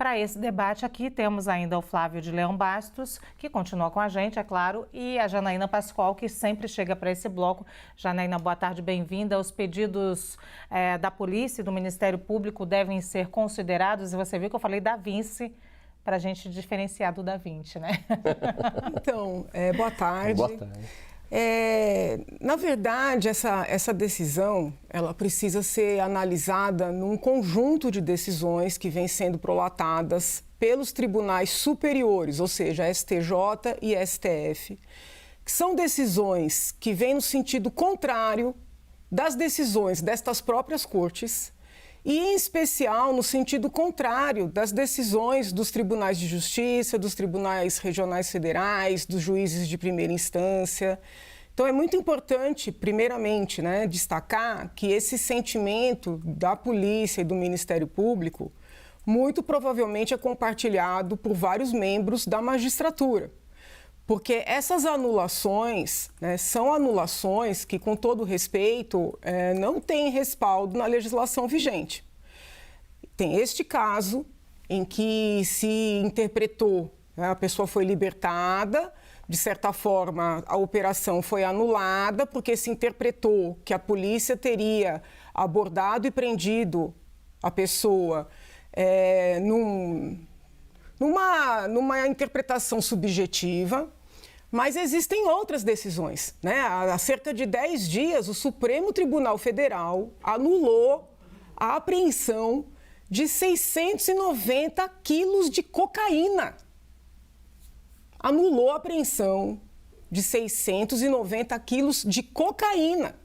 Para esse debate aqui, temos ainda o Flávio de Leão Bastos, que continua com a gente, é claro, e a Janaína Pascoal, que sempre chega para esse bloco. Janaína, boa tarde, bem-vinda. Os pedidos da polícia e do Ministério Público devem ser considerados, e você viu que eu falei da Vinci, para a gente diferenciar do Da Vinci, né? Então, boa tarde. Boa tarde. Na verdade, essa decisão, ela precisa ser analisada num conjunto de decisões que vêm sendo prolatadas pelos tribunais superiores, ou seja, STJ e STF, que são decisões que vêm no sentido contrário das decisões destas próprias cortes, e, em especial, no sentido contrário das decisões dos tribunais de justiça, dos tribunais regionais federais, dos juízes de primeira instância. Então, é muito importante, primeiramente, destacar que esse sentimento da polícia e do Ministério Público, muito provavelmente é compartilhado por vários membros da magistratura. Porque essas anulações, são anulações que, com todo respeito, não têm respaldo na legislação vigente. Tem este caso em que se interpretou, a pessoa foi libertada, de certa forma a operação foi anulada porque se interpretou que a polícia teria abordado e prendido a pessoa numa interpretação subjetiva, mas existem outras decisões. Há cerca de 10 dias, o Supremo Tribunal Federal anulou a apreensão de 690 quilos de cocaína. Anulou a apreensão de 690 quilos de cocaína,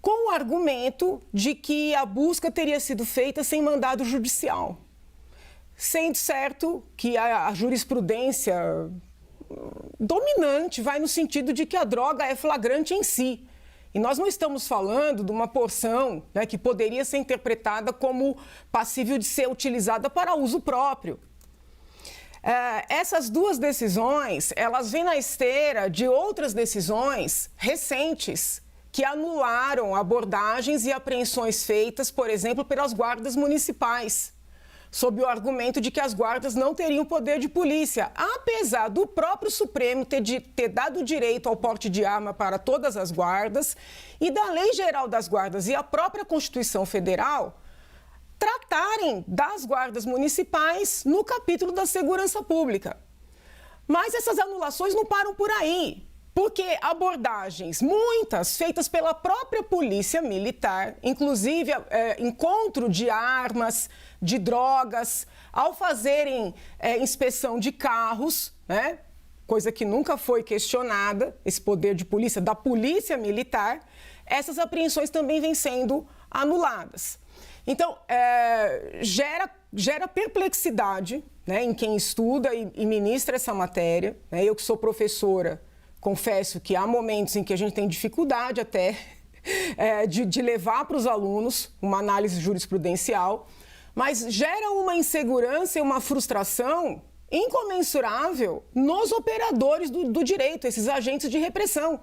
com o argumento de que a busca teria sido feita sem mandado judicial. Sendo certo que a jurisprudência dominante vai no sentido de que a droga é flagrante em si. E nós não estamos falando de uma porção que poderia ser interpretada como passível de ser utilizada para uso próprio. Essas duas decisões, elas vêm na esteira de outras decisões recentes que anularam abordagens e apreensões feitas, por exemplo, pelas guardas municipais, sob o argumento de que as guardas não teriam poder de polícia, apesar do próprio Supremo ter dado direito ao porte de arma para todas as guardas e da Lei Geral das Guardas e a própria Constituição Federal tratarem das guardas municipais no capítulo da segurança pública. Mas essas anulações não param por aí, porque abordagens, muitas feitas pela própria polícia militar, inclusive encontro de armas, de drogas, ao fazerem inspeção de carros, coisa que nunca foi questionada, esse poder de polícia da polícia militar, essas apreensões também vêm sendo anuladas. Então, gera perplexidade em quem estuda e ministra essa matéria. Eu que sou professora, confesso que há momentos em que a gente tem dificuldade até de levar para os alunos uma análise jurisprudencial, mas gera uma insegurança e uma frustração incomensurável nos operadores do direito, esses agentes de repressão.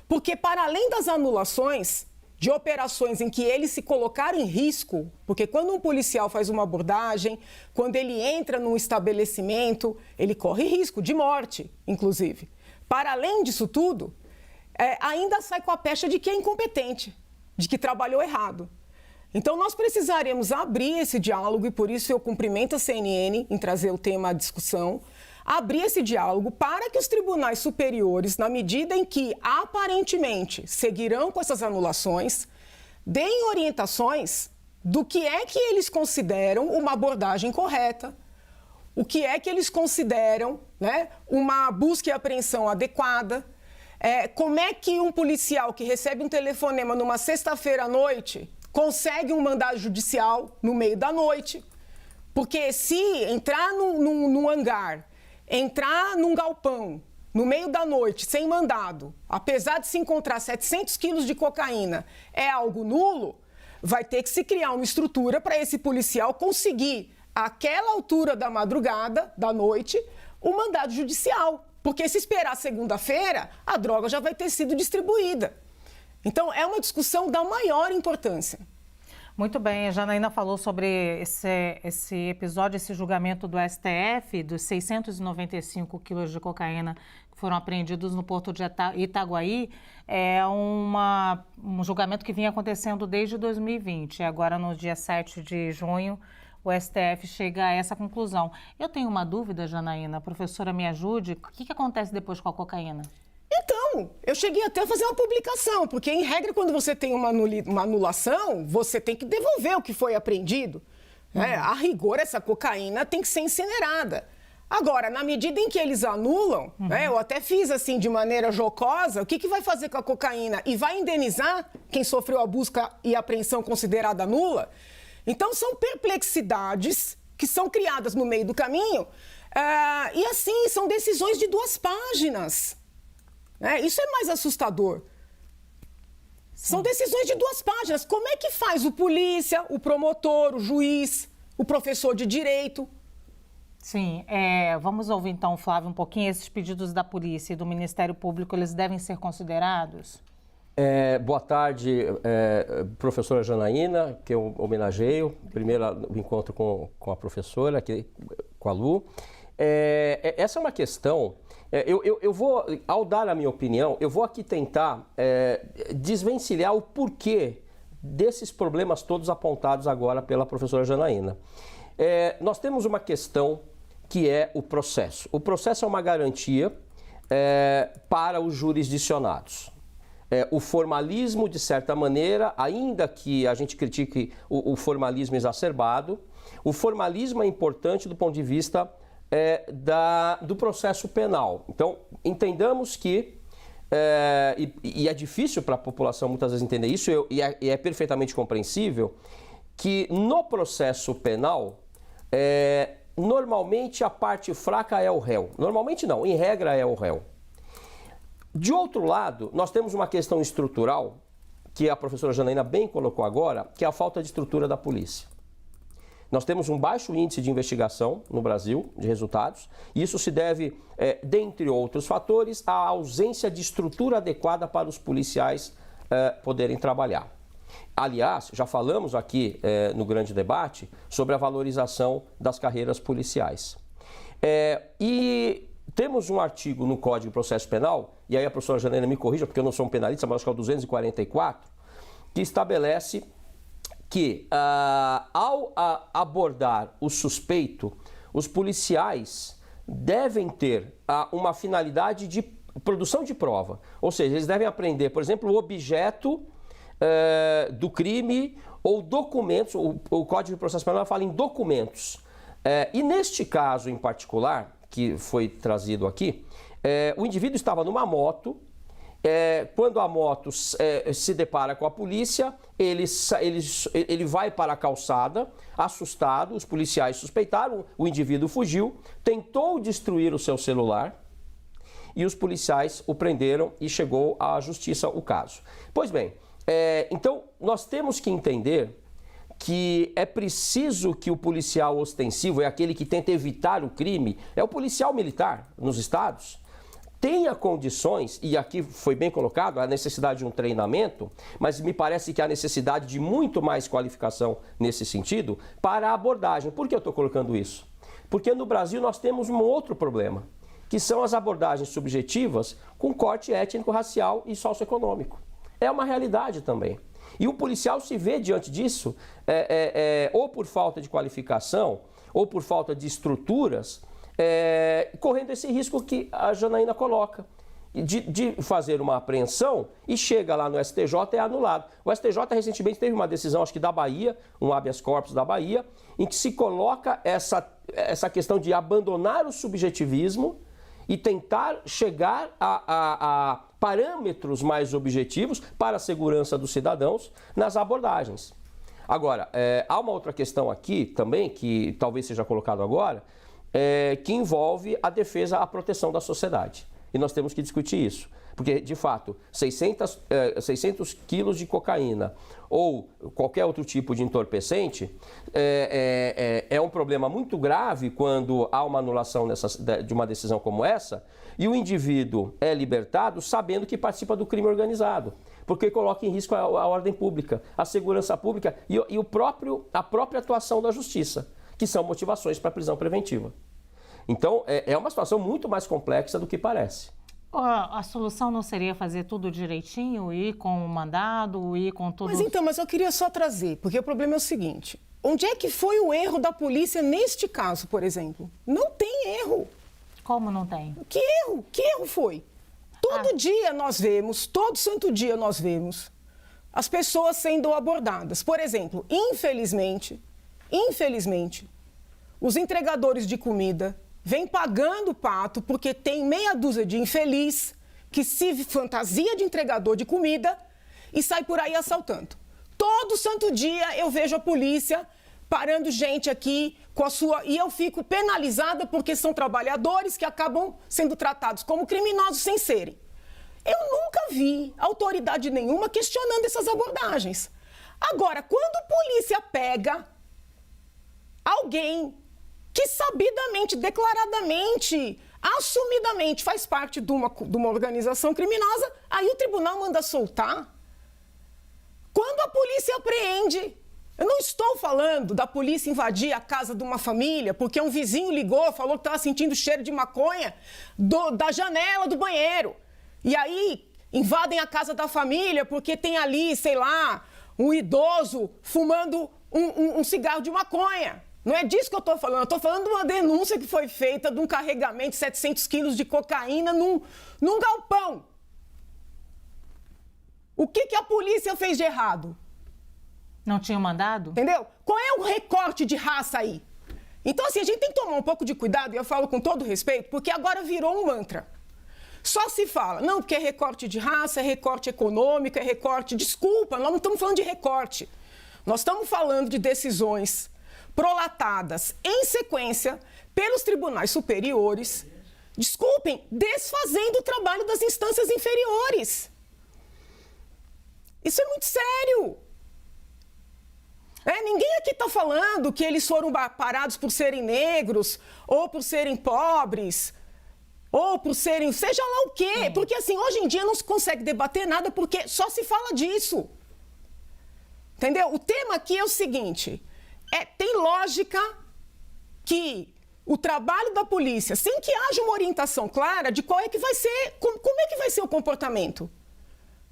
Porque, para além das anulações de operações em que eles se colocaram em risco, porque quando um policial faz uma abordagem, quando ele entra num estabelecimento, ele corre risco de morte, inclusive. Para além disso tudo, ainda sai com a pecha de que é incompetente, de que trabalhou errado. Então, nós precisaremos abrir esse diálogo, e por isso eu cumprimento a CNN em trazer o tema à discussão, abrir esse diálogo para que os tribunais superiores, na medida em que aparentemente seguirão com essas anulações, deem orientações do que é que eles consideram uma abordagem correta, o que é que eles consideram uma busca e apreensão adequada, como é que um policial que recebe um telefonema numa sexta-feira à noite consegue um mandado judicial no meio da noite, porque se entrar num hangar, entrar num galpão no meio da noite sem mandado, apesar de se encontrar 700 quilos de cocaína, é algo nulo, vai ter que se criar uma estrutura para esse policial conseguir, àquela altura da madrugada, da noite, o mandado judicial. Porque se esperar segunda-feira, a droga já vai ter sido distribuída. Então, é uma discussão da maior importância. Muito bem, a Janaína falou sobre esse episódio, esse julgamento do STF, dos 695 quilos de cocaína que foram apreendidos no porto de Itaguaí. É um julgamento que vinha acontecendo desde 2020. Agora, no dia 7 de junho, o STF chega a essa conclusão. Eu tenho uma dúvida, Janaína, professora, me ajude. O que acontece depois com a cocaína? Então, eu cheguei até a fazer uma publicação, porque, em regra, quando você tem uma anulação, você tem que devolver o que foi apreendido. A rigor, essa cocaína tem que ser incinerada. Agora, na medida em que eles anulam, eu até fiz assim, de maneira jocosa, o que vai fazer com a cocaína? E vai indenizar quem sofreu a busca e apreensão considerada nula? Então, são perplexidades que são criadas no meio do caminho, e assim, são decisões de 2 páginas. Isso é mais assustador. Sim. São decisões de 2 páginas. Como é que faz o polícia, o promotor, o juiz, o professor de direito? Sim, vamos ouvir então, Flávio, um pouquinho. Esses pedidos da polícia e do Ministério Público, eles devem ser considerados? Boa tarde, professora Janaína, que eu homenageio. Primeiro o encontro com a professora, aqui, com a Lu. Essa é uma questão... Eu vou, ao dar a minha opinião, eu vou aqui tentar desvencilhar o porquê desses problemas todos apontados agora pela professora Janaína. Nós temos uma questão que é o processo. O processo é uma garantia para os jurisdicionados. O formalismo, de certa maneira, ainda que a gente critique o formalismo exacerbado, o formalismo é importante do ponto de vista do processo penal. Então, entendamos que, e é difícil para a população muitas vezes entender isso, e é perfeitamente compreensível, que no processo penal, normalmente a parte fraca é o réu. Normalmente não, em regra é o réu. De outro lado, nós temos uma questão estrutural, que a professora Janaína bem colocou agora, que é a falta de estrutura da polícia. Nós temos um baixo índice de investigação no Brasil, de resultados, e isso se deve, dentre outros fatores, à ausência de estrutura adequada para os policiais poderem trabalhar. Aliás, já falamos aqui no grande debate sobre a valorização das carreiras policiais. E temos um artigo no Código de Processo Penal, e aí a professora Janaína me corrija, porque eu não sou um penalista, mas acho que é o 244, que estabelece que, ao abordar o suspeito, os policiais devem ter uma finalidade de produção de prova. Ou seja, eles devem aprender, por exemplo, o objeto do crime ou documentos. O Código de Processo Penal fala em documentos. E neste caso em particular, que foi trazido aqui, o indivíduo estava numa moto. Quando a moto se depara com a polícia, ele vai para a calçada, assustado, os policiais suspeitaram, o indivíduo fugiu, tentou destruir o seu celular e os policiais o prenderam e chegou à justiça o caso. Pois bem, então nós temos que entender que é preciso que o policial ostensivo, é aquele que tenta evitar o crime, é o policial militar nos estados, tenha condições, e aqui foi bem colocado, a necessidade de um treinamento, mas me parece que há necessidade de muito mais qualificação nesse sentido para a abordagem. Por que eu estou colocando isso? Porque no Brasil nós temos um outro problema, que são as abordagens subjetivas com corte étnico-racial e socioeconômico. É uma realidade também. E o policial se vê diante disso, ou por falta de qualificação, ou por falta de estruturas, correndo esse risco que a Janaína coloca, de fazer uma apreensão e chega lá no STJ e é anulado. O STJ recentemente teve uma decisão, acho que da Bahia, um habeas corpus da Bahia, em que se coloca essa questão de abandonar o subjetivismo e tentar chegar a parâmetros mais objetivos para a segurança dos cidadãos nas abordagens. Agora, há uma outra questão aqui também, que talvez seja colocado agora, que envolve a defesa, a proteção da sociedade. E nós temos que discutir isso. Porque, de fato, 600 quilos de cocaína ou qualquer outro tipo de entorpecente é um problema muito grave quando há uma anulação de uma decisão como essa e o indivíduo é libertado sabendo que participa do crime organizado. porque coloca em risco a ordem pública, a segurança pública e a própria atuação da justiça, que são motivações para a prisão preventiva. Então, é uma situação muito mais complexa do que parece. A solução não seria fazer tudo direitinho, ir com o mandado, ir com tudo... Mas eu queria só trazer, porque o problema é o seguinte, onde é que foi o erro da polícia neste caso, por exemplo? Não tem erro. Como não tem? Que erro? Que erro foi? Todo dia nós vemos, todo santo dia nós vemos as pessoas sendo abordadas. Por exemplo, infelizmente, os entregadores de comida vêm pagando o pato porque tem meia dúzia de infeliz que se fantasia de entregador de comida e sai por aí assaltando. Todo santo dia eu vejo a polícia parando gente aqui com a sua... E eu fico penalizada porque são trabalhadores que acabam sendo tratados como criminosos sem serem. Eu nunca vi autoridade nenhuma questionando essas abordagens. Agora, quando a polícia pega alguém que sabidamente, declaradamente, assumidamente faz parte de uma organização criminosa, aí o tribunal manda soltar. Quando a polícia apreende, eu não estou falando da polícia invadir a casa de uma família porque um vizinho ligou, falou que estava sentindo cheiro de maconha da janela do banheiro. E aí invadem a casa da família porque tem ali, sei lá, um idoso fumando um cigarro de maconha. Não é disso que eu estou falando. Eu estou falando de uma denúncia que foi feita de um carregamento de 700 quilos de cocaína num galpão. O que a polícia fez de errado? Não tinha mandado? Entendeu? Qual é o recorte de raça aí? Então, assim, a gente tem que tomar um pouco de cuidado, e eu falo com todo respeito, porque agora virou um mantra. Só se fala, não, porque é recorte de raça, é recorte econômico, é recorte... Desculpa, nós não estamos falando de recorte. Nós estamos falando de decisões prolatadas em sequência pelos tribunais superiores, desculpem, desfazendo o trabalho das instâncias inferiores. Isso é muito sério. Ninguém aqui está falando que eles foram parados por serem negros, ou por serem pobres, ou por serem... seja lá o quê. Sim. Porque, assim, hoje em dia não se consegue debater nada porque só se fala disso. Entendeu? O tema aqui é o seguinte... tem lógica que o trabalho da polícia, sem que haja uma orientação clara de qual é que vai ser, como é que vai ser o comportamento.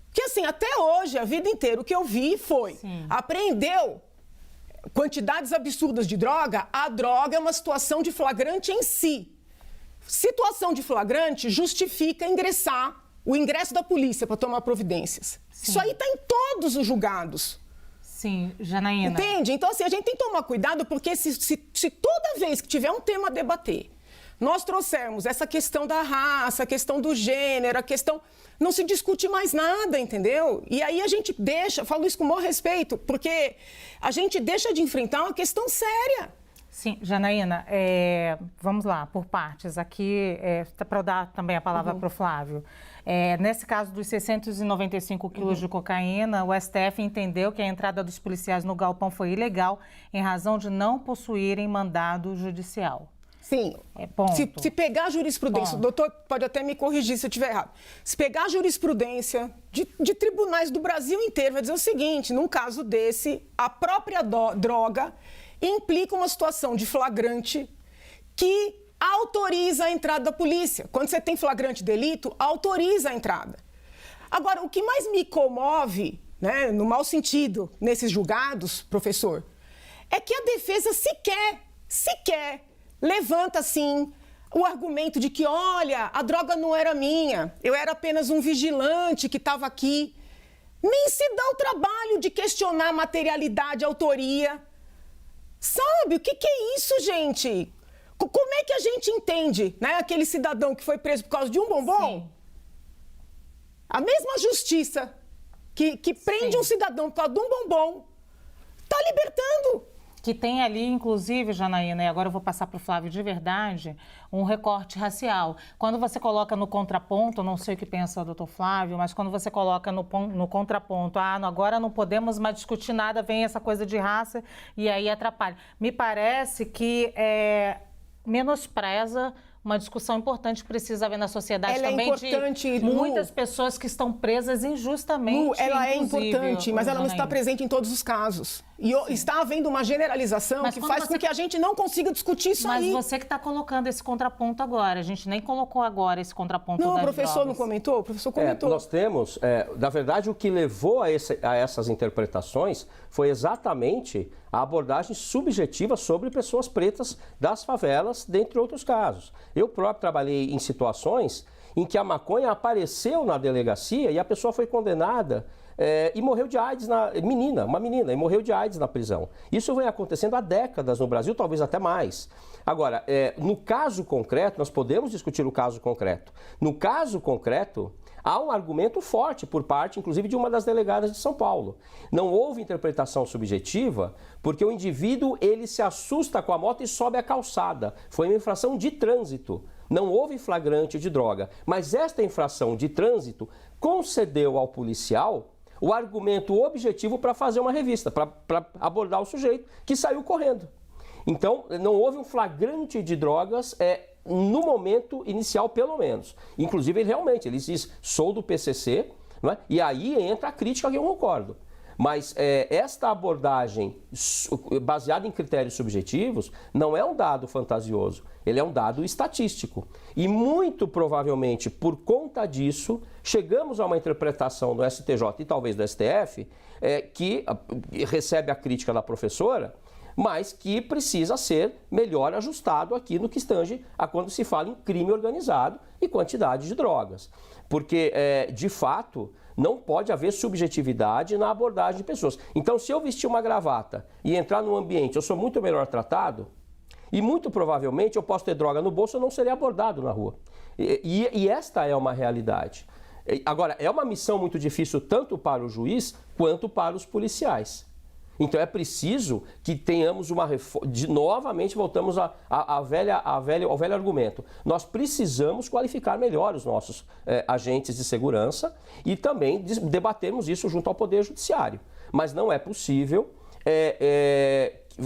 Porque, assim, até hoje, a vida inteira, o que eu vi foi, apreendeu quantidades absurdas de droga, a droga é uma situação de flagrante em si. Situação de flagrante justifica o ingresso da polícia para tomar providências. Sim. Isso aí está em todos os julgados. Sim, Janaína. Entende? Então, assim, a gente tem que tomar cuidado, porque se toda vez que tiver um tema a debater, nós trouxermos essa questão da raça, a questão do gênero, a questão... Não se discute mais nada, entendeu? E aí a gente falo isso com o maior respeito, porque a gente deixa de enfrentar uma questão séria. Sim, Janaína, vamos lá, por partes. Aqui, para eu dar também a palavra para o Flávio. Nesse caso dos 695 quilos de cocaína, o STF entendeu que a entrada dos policiais no galpão foi ilegal em razão de não possuírem mandado judicial. Sim. Se pegar a jurisprudência, o doutor pode até me corrigir se eu estiver errado. Se pegar a jurisprudência de tribunais do Brasil inteiro, vai dizer o seguinte, num caso desse, a própria droga implica uma situação de flagrante que autoriza a entrada da polícia. Quando você tem flagrante delito, autoriza a entrada. Agora, o que mais me comove, né, no mau sentido, nesses julgados, professor, é que a defesa sequer levanta, assim, o argumento de que, olha, a droga não era minha, eu era apenas um vigilante que estava aqui. Nem se dá o trabalho de questionar materialidade, autoria. Sabe, o que é isso, gente? Como é que a gente entende, né, aquele cidadão que foi preso por causa de um bombom? Sim. A mesma justiça que prende um cidadão por causa de um bombom está libertando. Que tem ali, inclusive, Janaína, e agora eu vou passar para o Flávio de verdade, um recorte racial. Quando você coloca no contraponto, não sei o que pensa o doutor Flávio, mas quando você coloca no contraponto, agora não podemos mais discutir nada, vem essa coisa de raça e aí atrapalha. Me parece que menospreza uma discussão importante que precisa haver na sociedade Ela também, é importante, de muitas pessoas que estão presas injustamente. Lu, ela é inclusive, importante, mas ela não está presente em todos os casos. E está havendo uma generalização que faz com que a gente não consiga discutir isso aí. Mas você que está colocando esse contraponto agora. A gente nem colocou agora esse contraponto das Não, o professor drogas. não comentou? O professor comentou. Nós temos, na verdade, o que levou a essas interpretações foi exatamente a abordagem subjetiva sobre pessoas pretas das favelas, dentre outros casos. Eu próprio trabalhei em situações em que a maconha apareceu na delegacia e a pessoa foi condenada e morreu de AIDS, uma menina, e morreu de AIDS na prisão. Isso vem acontecendo há décadas no Brasil, talvez até mais. Agora, no caso concreto, nós podemos discutir o caso concreto. No caso concreto, há um argumento forte por parte, inclusive, de uma das delegadas de São Paulo. Não houve interpretação subjetiva porque o indivíduo ele se assusta com a moto e sobe a calçada. Foi uma infração de trânsito. Não houve flagrante de droga. Mas esta infração de trânsito concedeu ao policial o argumento objetivo para fazer uma revista, para abordar o sujeito que saiu correndo. Então, não houve um flagrante de drogas no momento inicial, pelo menos. Inclusive, ele diz, sou do PCC, não é? E aí entra a crítica que eu concordo. Mas esta abordagem baseada em critérios subjetivos não é um dado fantasioso, ele é um dado estatístico. E muito provavelmente, por conta disso, chegamos a uma interpretação do STJ e talvez do STF que recebe a crítica da professora, mas que precisa ser melhor ajustado aqui no que tange a quando se fala em crime organizado e quantidade de drogas. Porque, de fato, não pode haver subjetividade na abordagem de pessoas. Então, se eu vestir uma gravata e entrar num ambiente, eu sou muito melhor tratado e muito provavelmente eu posso ter droga no bolso, eu não serei abordado na rua. E esta é uma realidade. Agora, é uma missão muito difícil tanto para o juiz quanto para os policiais. Então é preciso que tenhamos uma reforma. Novamente voltamos ao velho argumento. Nós precisamos qualificar melhor os nossos agentes de segurança e também debatermos isso junto ao Poder Judiciário. Mas não é possível.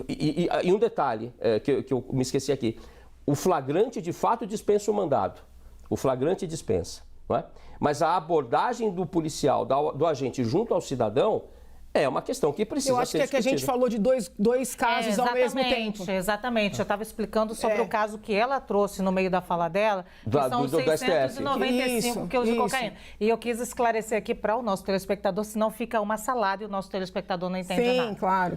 E um detalhe que eu me esqueci aqui: o flagrante de fato dispensa o mandado. O flagrante dispensa. Não é? Mas a abordagem do policial, do agente junto ao cidadão, é uma questão que precisa ser Eu acho que é que a gente falou de dois casos ao mesmo tempo. Exatamente. Eu estava explicando sobre o caso que ela trouxe no meio da fala dela, que são 695 quilos de cocaína. E eu quis esclarecer aqui para o nosso telespectador, senão fica uma salada e o nosso telespectador não entende nada. Sim, claro.